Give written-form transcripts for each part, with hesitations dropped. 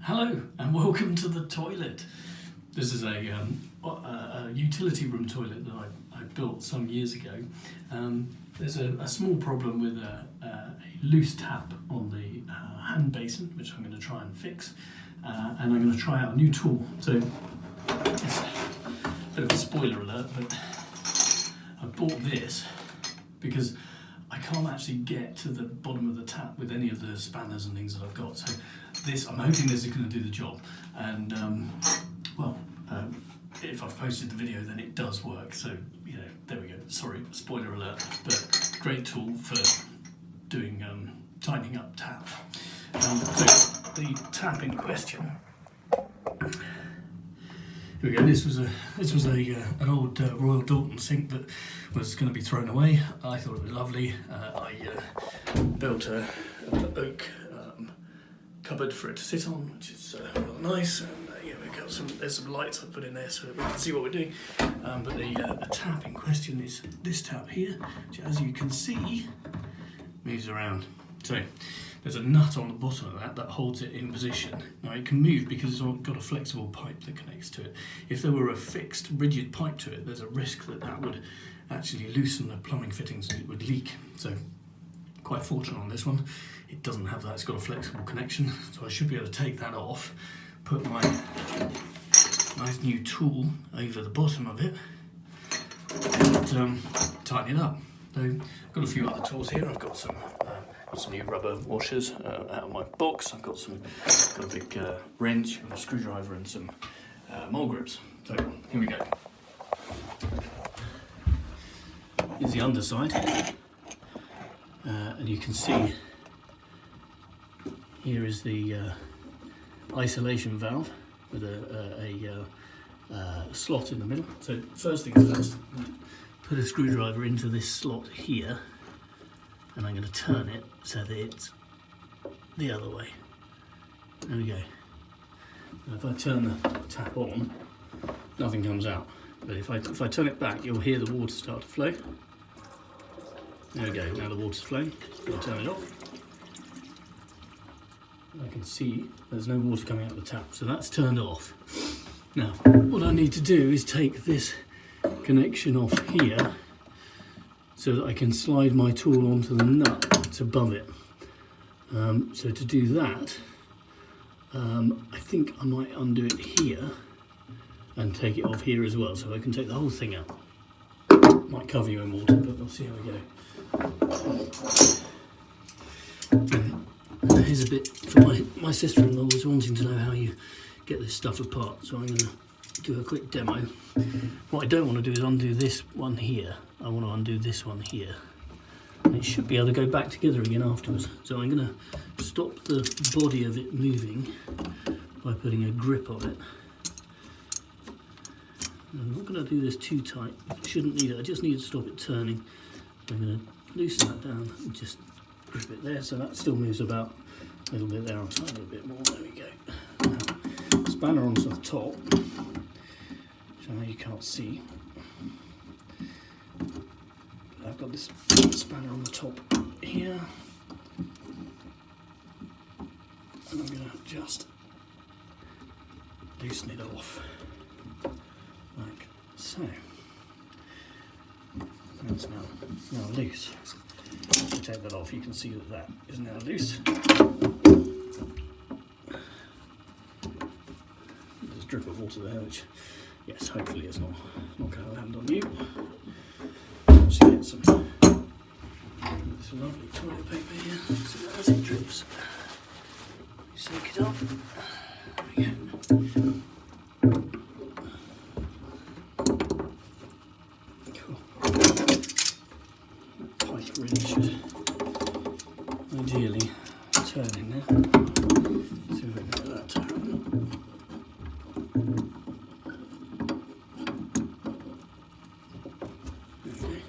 Hello and welcome to the toilet. This is a utility room toilet that I built some years ago. There's a small problem with a loose tap on the hand basin, which I'm going to try and fix, and I'm going to try out a new tool. So it's a bit of a spoiler alert, but I bought this because I can't actually get to the bottom of the tap with any of the spanners and things that I've got. So I'm hoping this is going to do the job. And if I've posted the video, then it does work. So there we go. Sorry, spoiler alert. But great tool for doing tightening up taps. So the tap in question. Here we go. This was an old Royal Dalton sink that was going to be thrown away. I thought it was lovely. I built an oak cupboard for it to sit on, which is rather nice. And there's some lights I put in there so we can see what we're doing. But the tap in question is this tap here, which, as you can see, moves around. So there's a nut on the bottom of that holds it in position. Now it can move because it's got a flexible pipe that connects to it. If there were a fixed, rigid pipe to it, there's a risk that would actually loosen the plumbing fittings and it would leak. So quite fortunate on this one, it doesn't have that, it's got a flexible connection. So I should be able to take that off, put my nice new tool over the bottom of it and tighten it up. So I've got a few other tools here. I've got some new rubber washers out of my box. I've got a big wrench and a screwdriver and some mole grips. So here we go. Here's the underside, and you can see here is the isolation valve with a slot in the middle. So first things first, put a screwdriver into this slot here, and I'm going to turn it so that it's the other way. There we go. Now if I turn the tap on, nothing comes out. But if I turn it back, you'll hear the water start to flow. There we go, now the water's flowing. I'll turn it off. I can see there's no water coming out of the tap, so that's turned off. Now, what I need to do is take this connection off here so that I can slide my tool onto the nut that's above it. So to do that, I think I might undo it here and take it off here as well, so I can take the whole thing out. Might cover you in water, but we'll see how we go. Here's a bit for my sister-in-law was wanting to know how you get this stuff apart, so I'm going to do a quick demo. What I don't want to do is undo this one here. I want to undo this one here. And it should be able to go back together again afterwards. So I'm going to stop the body of it moving by putting a grip on it. I'm not going to do this too tight. Shouldn't need it. I just need to stop it turning. I'm going to loosen that down and just grip it there. So that still moves about a little bit there. I'll try a little bit more. There we go. Now, spanner onto the top, which I know you can't see. I've got this spanner on the top here. And I'm going to just loosen it off. Like so. That's now loose. If you take that off, you can see that is now loose. There's a drip of water there, which, yes, hopefully it's not going to land on you. Just get some lovely toilet paper here, so as it drips, you soak it up. There we go. Really should ideally turn in there. See if we can get that turn. Okay.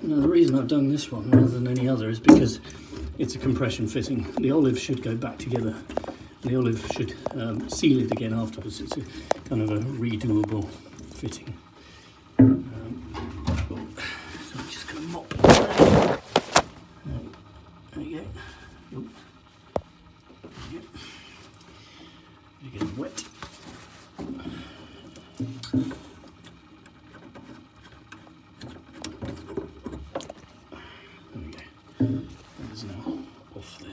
Now the reason I've done this one rather than any other is because it's a compression fitting. The olive should go back together The olive should seal it again afterwards. It's a kind of a redoable fitting. So I'm just going to mop it. There you go. Oh. There you go. You're getting wet. There we go. That is now off there.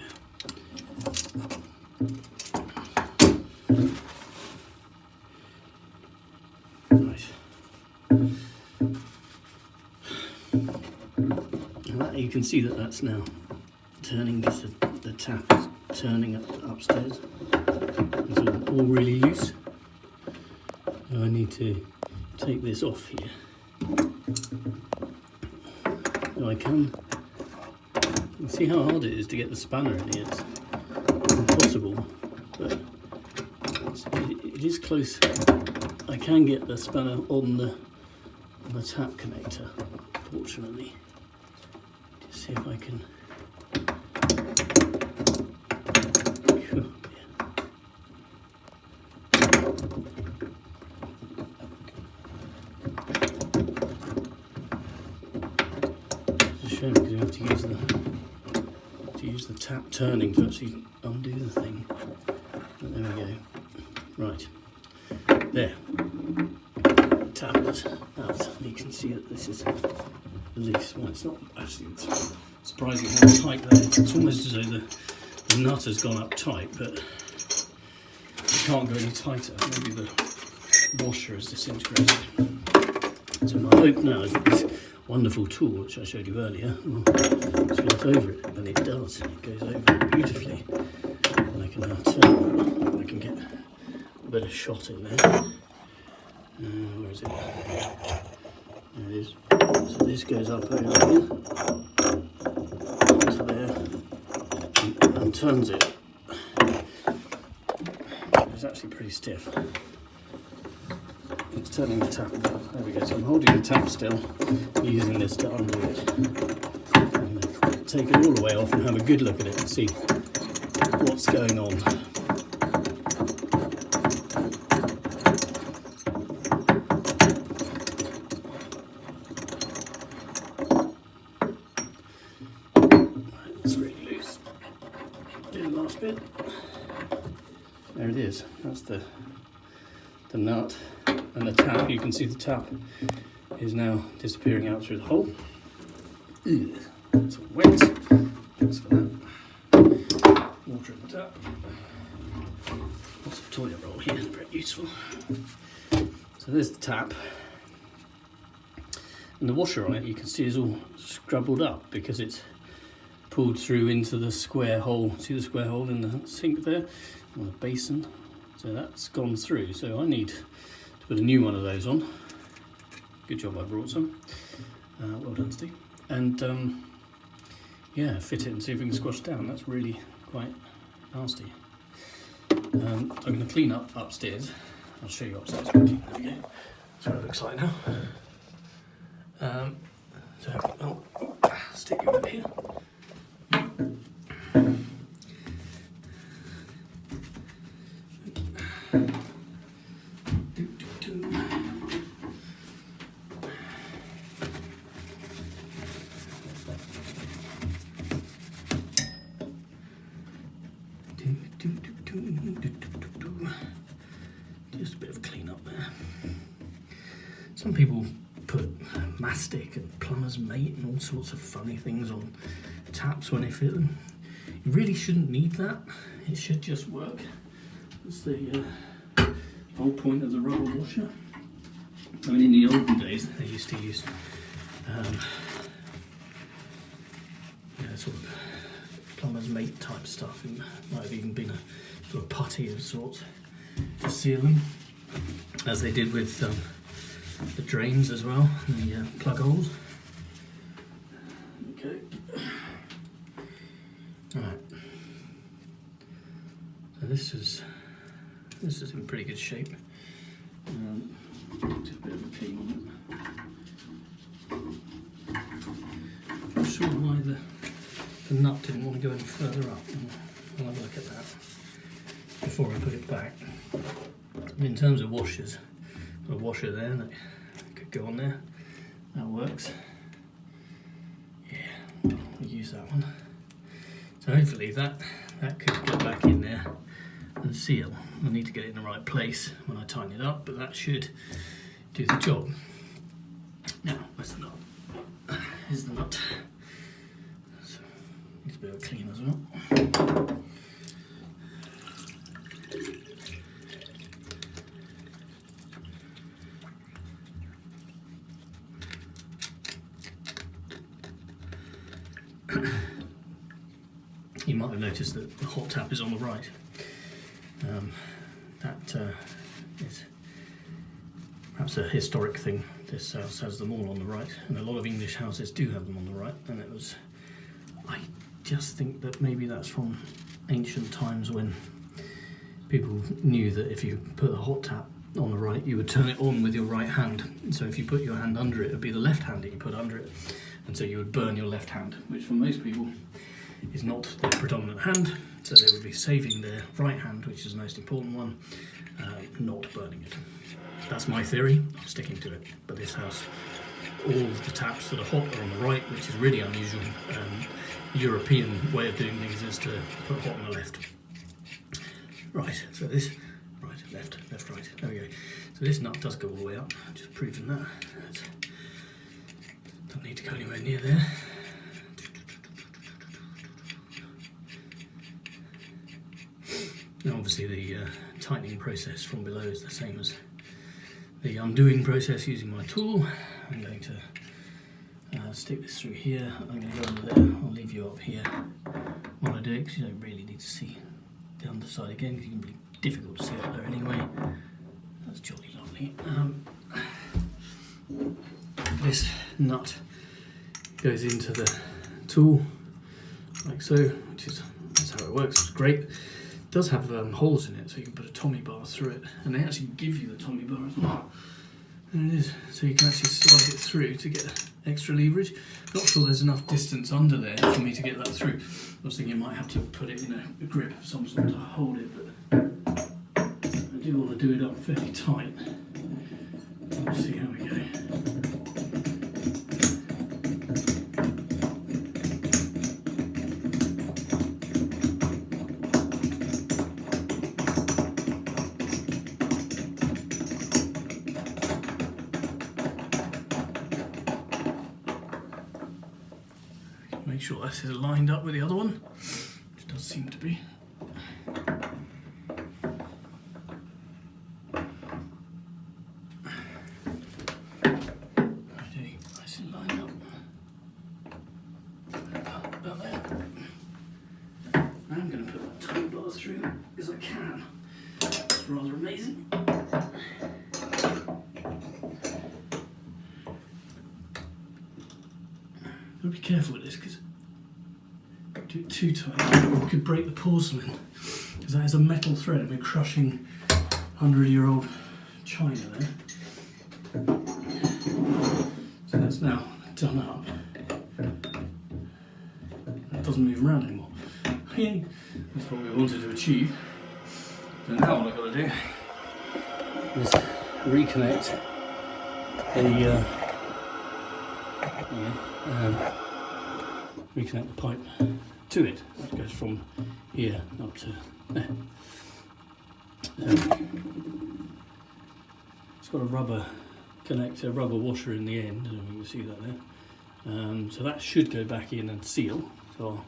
Right. And that, you can see that that's now turning, just the tap is turning upstairs. It's all really loose. So I need to take this off here. So I can see how hard it is to get the spanner in here. It's impossible, but it is close. I can get the spanner on the tap connector, fortunately. Just see if I can. It's a shame because you have to use the tap turning to actually undo the thing. But there we go. Right. There. Tap it out. You can see that this is loose. Well, it's not actually. It's surprising how tight that is. It's almost as though the nut has gone up tight, but it can't go any tighter. Maybe the washer is disintegrated. So my hope now is that this wonderful tool, which I showed you earlier, will slot over it, and it does. It goes over it beautifully. And I can now turn. I can get a bit of shot in there. Where is it? There it is. So this goes up over here to there and turns it. It's actually pretty stiff. It's turning the tap. There we go. So I'm holding the tap still, using this to undo it. And take it all the way off and have a good look at it and see what's going on. It's really loose. Do the last bit. There it is. That's the nut and the tap. You can see the tap is now disappearing out through the hole. Ew, it's wet. Thanks for that. Water in the tap. Lots of toilet roll here, very useful. So there's the tap. And the washer on it, you can see, is all scrabbled up because it's pulled through into the square hole. See the square hole in the sink there? Or the basin. So that's gone through. So I need to put a new one of those on. Good job I brought some. Well done, Steve. And yeah, fit it and see if we can squash it down. That's really quite nasty. I'm going to clean up upstairs. I'll show you upstairs quickly. There we go. That's what it looks like now. So I'll stick you over here. Just a bit of clean up there. Some people put mastic and plumber's mate and all sorts of funny things on taps when they fit them. You really shouldn't need that. It should just work. That's the whole point of the rubber washer. I mean, in the olden days, they used to use sort of plumber's mate type stuff. It might have even been a sort of putty of sorts to seal them, as they did with the drains as well, the plug holes. Okay. Alright. So this is in pretty good shape. Just a bit of a clean on it. I'm not sure why the nut didn't want to go any further up. I'll have a look at that. before I put it back. And in terms of washers, got a washer there that could go on there. That works. Yeah, we'll use that one. So hopefully that could go back in there and seal. I need to get it in the right place when I tighten it up, but that should do the job. Now, where's the nut? Here's the nut. So, needs a bit of a clean as well. You might have noticed that the hot tap is on the right. That is perhaps a historic thing. This house has them all on the right, and a lot of English houses do have them on the right. And it was, I just think that maybe that's from ancient times when people knew that if you put a hot tap on the right, you would turn it on with your right hand. So if you put your hand under it, it would be the left hand that you put under it. And so you would burn your left hand, which for most people is not their predominant hand, so they would be saving their right hand, which is the most important one, not burning it. That's my theory, I'm sticking to it. But this house, all of the taps that are hot are on the right, which is really unusual. European way of doing things is to put hot on the left. Right, so this, right, left, left, right, there we go. So this nut does go all the way up, I'm just proving that. Don't need to go anywhere near there. Now obviously the tightening process from below is the same as the undoing process using my tool. I'm going to stick this through here. I'm going to go under there. I'll leave you up here while I do it, because you don't really need to see the underside again, because it can be difficult to see up there anyway. That's jolly lovely. This nut goes into the tool like so, that's how it works. It's great. It does have holes in it, so you can put a Tommy bar through it, and they actually give you the Tommy bar as well. And it is, so you can actually slide it through to get extra leverage. Not sure there's enough distance under there for me to get that through. I was thinking you might have to put it in a grip of some sort to hold it, but I do want to do it up fairly tight. Let's see how we go. Make sure this is lined up with the other one, which does seem to be. Okay, nice and lined up. About there. I'm going to put my toe bar through because I can. It's rather amazing. I'll be careful with this, because do it too tight, you could break the porcelain, because that is a metal thread and we're crushing 100-year-old china there. So that's now done up. It doesn't move around anymore. That's what we wanted to achieve. So now what I've got to do is reconnect reconnect the pipe to it. It goes from here up to there. It's got a rubber connector, rubber washer in the end, and you can see that there. So that should go back in and seal. So,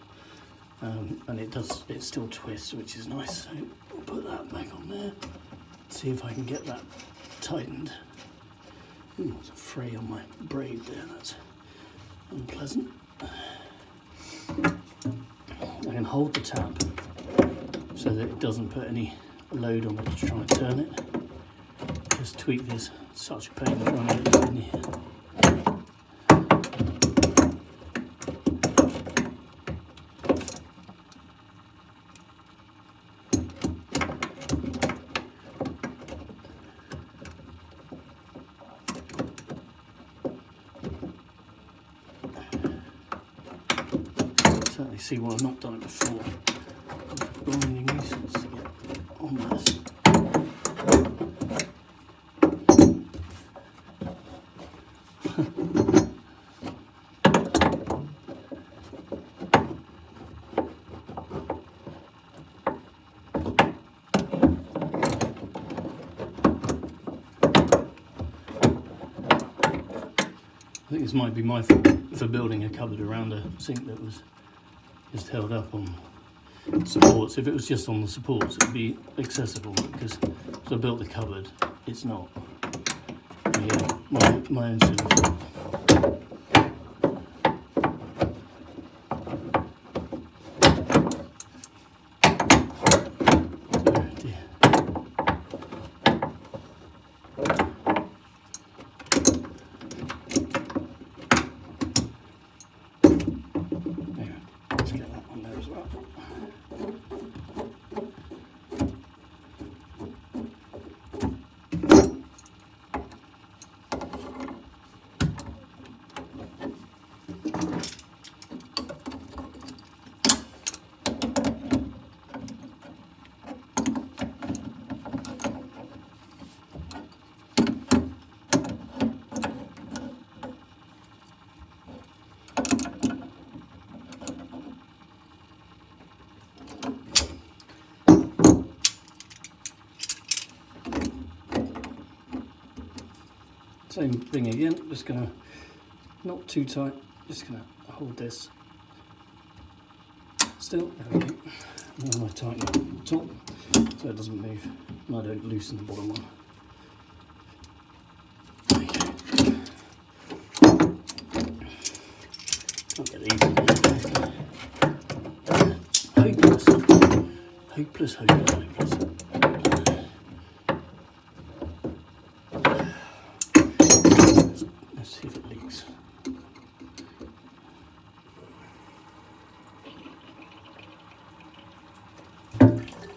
and it still twists, which is nice. So I'll put that back on there. See if I can get that tightened. Ooh, there's a fray on my braid there. That's unpleasant. I can hold the tap so that it doesn't put any load on it to try and turn it. Just tweak this. It's such a pain trying to get it in here. See why I've not done it before. Grinding this to get on this. I think this might be my fault for building a cupboard around a sink that was just held up on supports. If it was just on the supports, it would be accessible, because as I built the cupboard, it's not. Yeah, my own silly fault. Oh dear. Let's get that on there as well. Same thing again, just gonna, not too tight, just gonna hold this still, there we go. And then I tighten up the top so it doesn't move and I don't loosen the bottom one. There we go. Can't get these in there. Hopeless. Hopeless, hopeless, hopeless. Let's see if it leaks.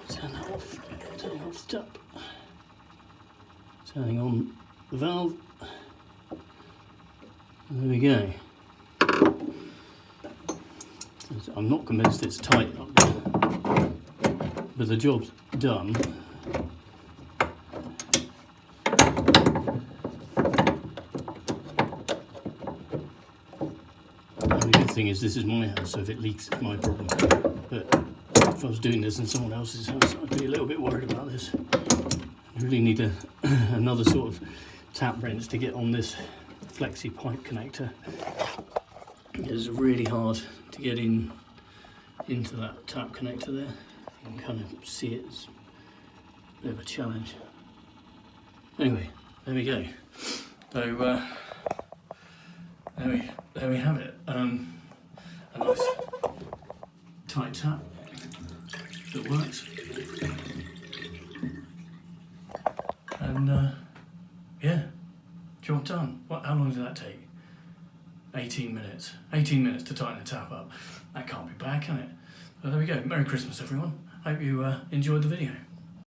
Turn that off. Turning off the tap. Turning on the valve. There we go. I'm not convinced it's tight up there, but the job's done. Thing is, this is my house, so if it leaks, it's my problem. But if I was doing this in someone else's house, I'd be a little bit worried about this. I really need another sort of tap wrench to get on this flexi pipe connector. It's really hard to get into that tap connector there. You can kind of see it. It's a bit of a challenge. Anyway, there we go. So there we have it. A nice tight tap that works, and yeah, job done. How long did that take? 18 minutes. 18 minutes to tighten the tap up. That can't be bad, can it? So there we go. Merry Christmas, everyone. Hope you enjoyed the video.